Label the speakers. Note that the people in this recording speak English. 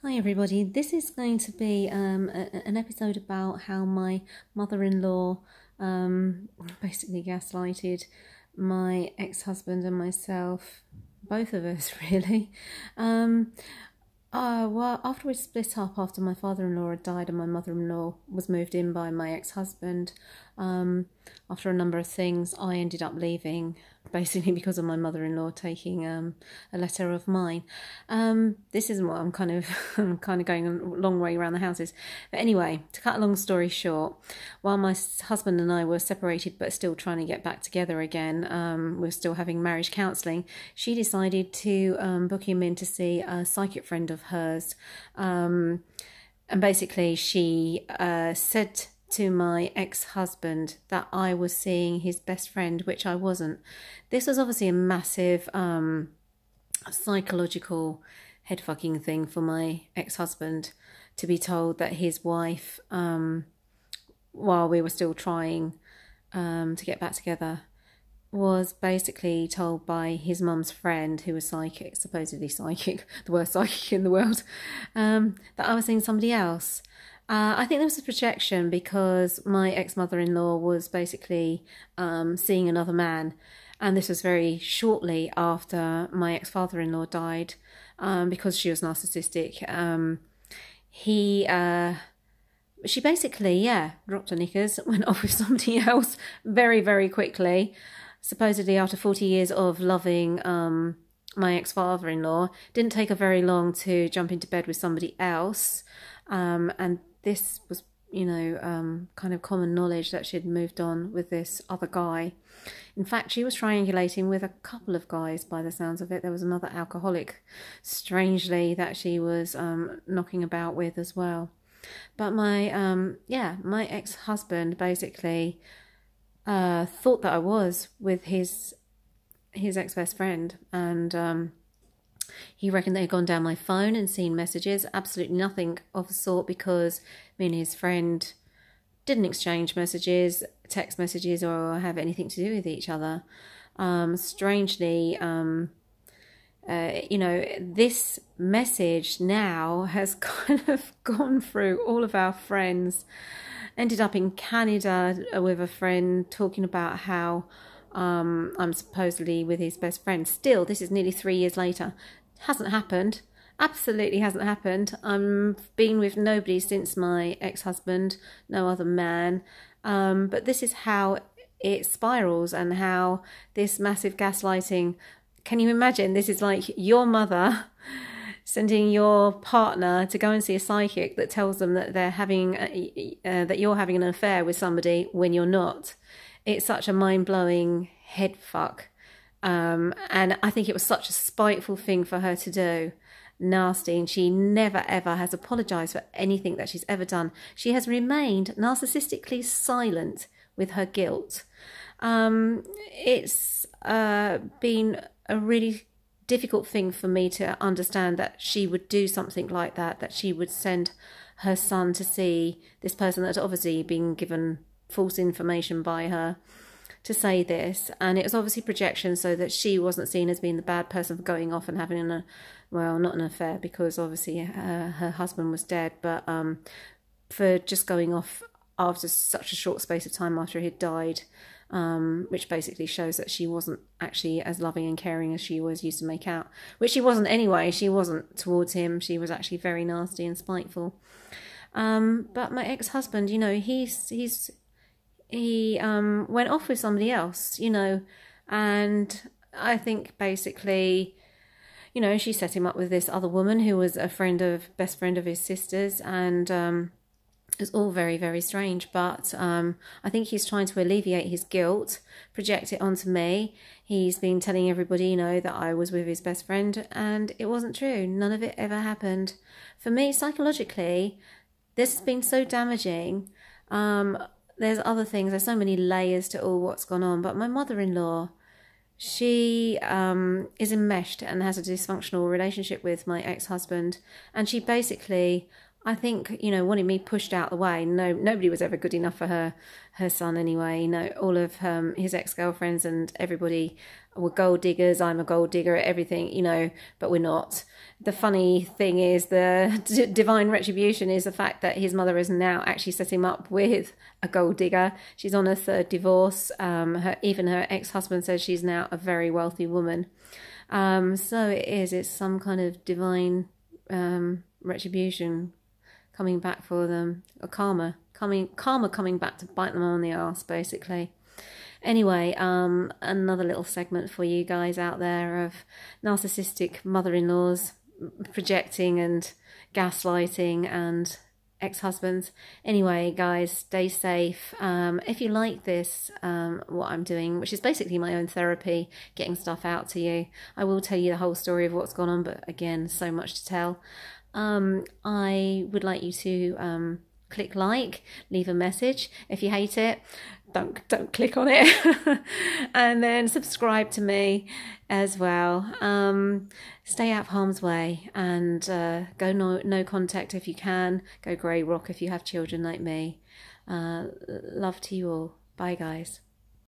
Speaker 1: Hi everybody, this is going to be an episode about how my mother-in-law basically gaslighted my ex-husband and myself, both of us really. Well, after we split up, after my father-in-law had died and my mother-in-law was moved in by my ex-husband, after a number of things, I ended up leaving, basically because of my mother-in-law taking a letter of mine. This isn't what I'm kind of going a long way around the houses. But anyway, to cut a long story short, while my husband and I were separated but still trying to get back together again, we're still having marriage counselling, she decided to book him in to see a psychic friend of hers. And basically she said to my ex-husband that I was seeing his best friend, which I wasn't. This was obviously a massive psychological headfucking thing for my ex-husband to be told that his wife, while we were still trying to get back together, was basically told by his mum's friend, who was psychic, supposedly psychic, the worst psychic in the world, that I was seeing somebody else. I think there was a projection because my ex-mother-in-law was basically seeing another man, and this was very shortly after my ex-father-in-law died, because she was narcissistic. She basically, dropped her knickers, went off with somebody else very, very quickly, supposedly after 40 years of loving my ex-father-in-law. Didn't take her very long to jump into bed with somebody else, and this was, kind of common knowledge that she'd moved on with this other guy. In fact, she was triangulating with a couple of guys by the sounds of it. There was another alcoholic, strangely, that she was knocking about with as well. But my ex-husband basically thought that I was with his ex-best friend, and he reckoned they had gone down my phone and seen messages. Absolutely nothing of the sort, because me and his friend didn't exchange messages, text messages, or have anything to do with each other. Strangely, this message now has kind of gone through all of our friends. Ended up in Canada with a friend talking about how I'm supposedly with his best friend. Still, this is nearly 3 years later. Hasn't happened. Absolutely hasn't happened. I've been with nobody since my ex-husband, no other man. But this is how it spirals, and how this massive gaslighting. Can you imagine? This is like your mother sending your partner to go and see a psychic that tells them that they're having that you're having an affair with somebody when you're not. It's such a mind-blowing head fuck. And I think it was such a spiteful thing for her to do. Nasty. And she never ever has apologized for anything that she's ever done. She has remained narcissistically silent with her guilt. It's been a really difficult thing for me to understand that she would do something like that, that she would send her son to see this person that had obviously been given false information by her to say this. And it was obviously projection, so that she wasn't seen as being the bad person for going off and having not an affair, because obviously her husband was dead, but for just going off after such a short space of time after he had died, which basically shows that she wasn't actually as loving and caring as she was used to make out, which she wasn't anyway. She wasn't towards him. She was actually very nasty and spiteful. But my ex-husband, he went off with somebody else, and I think basically, she set him up with this other woman who was best friend of his sister's, and it's all very, very strange. But I think he's trying to alleviate his guilt, project it onto me. He's been telling everybody, that I was with his best friend, and it wasn't true. None of it ever happened. For me, psychologically, this has been so damaging. There's other things. There's so many layers to all what's gone on. But my mother-in-law, she is enmeshed and has a dysfunctional relationship with my ex-husband. And she basically I think, you know, wanting me pushed out the way. No, nobody was ever good enough for her son anyway. You know, all of his ex-girlfriends and everybody were gold diggers. I'm a gold digger at everything, you know, but we're not. The funny thing is, the divine retribution is the fact that his mother has now actually set him up with a gold digger. She's on her third divorce. Even her ex-husband says she's now a very wealthy woman. So it's some kind of divine retribution coming back for them, or karma coming back to bite them on the arse, basically. Anyway, another little segment for you guys out there of narcissistic mother-in-laws projecting and gaslighting and ex-husbands. Anyway, guys, stay safe. If you like this, what I'm doing, which is basically my own therapy, getting stuff out to you, I will tell you the whole story of what's gone on, but again, so much to tell. I would like you to click like, leave a message. If you hate it, don't click on it. And then subscribe to me as well. Stay out of harm's way, and go no contact if you can. Go grey rock if you have children like me. Love to you all. Bye, guys.